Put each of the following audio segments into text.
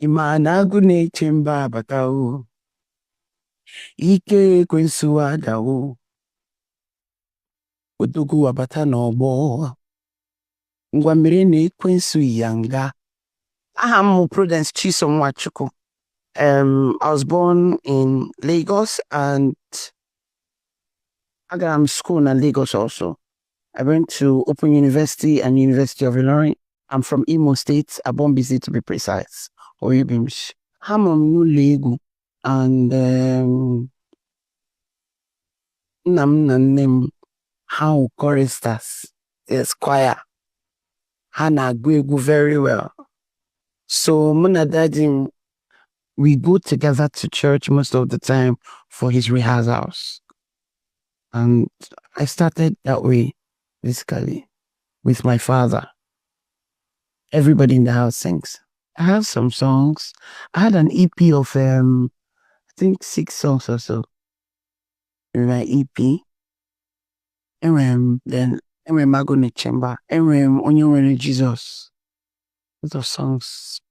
Imana gune chemba batao. Ike kwensuwa dao. Odugu wabata n'ọgbọ. Ngwa mmiri na-ekwensu yanga. Aham Prudence Chisom Nwachukwu. I was born in Lagos and I got school in Lagos also. I went to Open University and University of Illinois. I'm from Imo State, Abombisi to be precise. Oyebimsh. Hamam no Lego and nam na name how choristers choir. Hana Gwegu very well. So Muna Daddy, we go together to church most of the time for his rehearsals. And I started that way, basically, with my father. Everybody in the house sings. I have some songs. I had an EP of, I think 6 songs or so in my EP. And then, Magone Chamber. And Onye Jesus. Those are songs.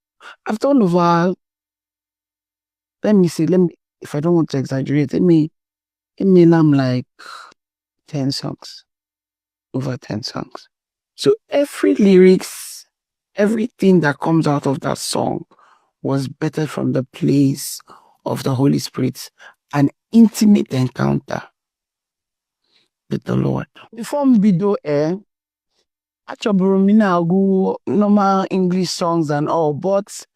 I've done over, if I don't want to exaggerate, let me like 10 songs. Over 10 songs. So every lyrics, everything that comes out of that song was better from the place of the Holy Spirit, an intimate encounter with the Lord. Before video actually go normal English songs and all, but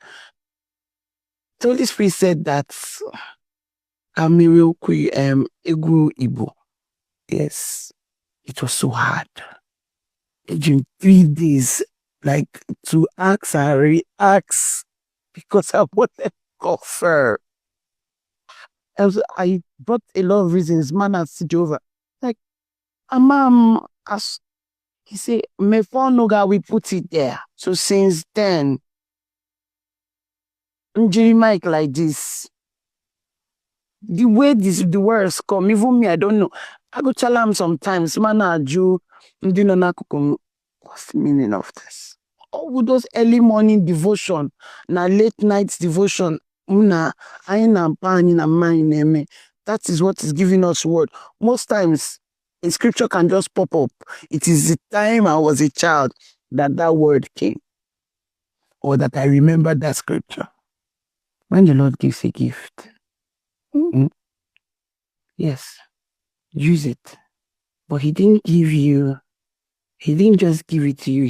the Holy Spirit said that I'm a real Igbo. Yes, it was so hard. In 3 days, like to ask and re-ask because I wanted to offer. I brought a lot of reasons, man, as Jehovah. Like, as he said, me for noga we put it there. So since then, Mic like this. The way the words come, even me, I don't know. I go tell him sometimes, man, what's the meaning of this? All those early morning devotion, na late night devotion, that is what is giving us word. Most times, a scripture can just pop up. It is the time I was a child that word came, or that I remember that scripture. When the Lord gives a gift, yes, use it. But he didn't just give it to you.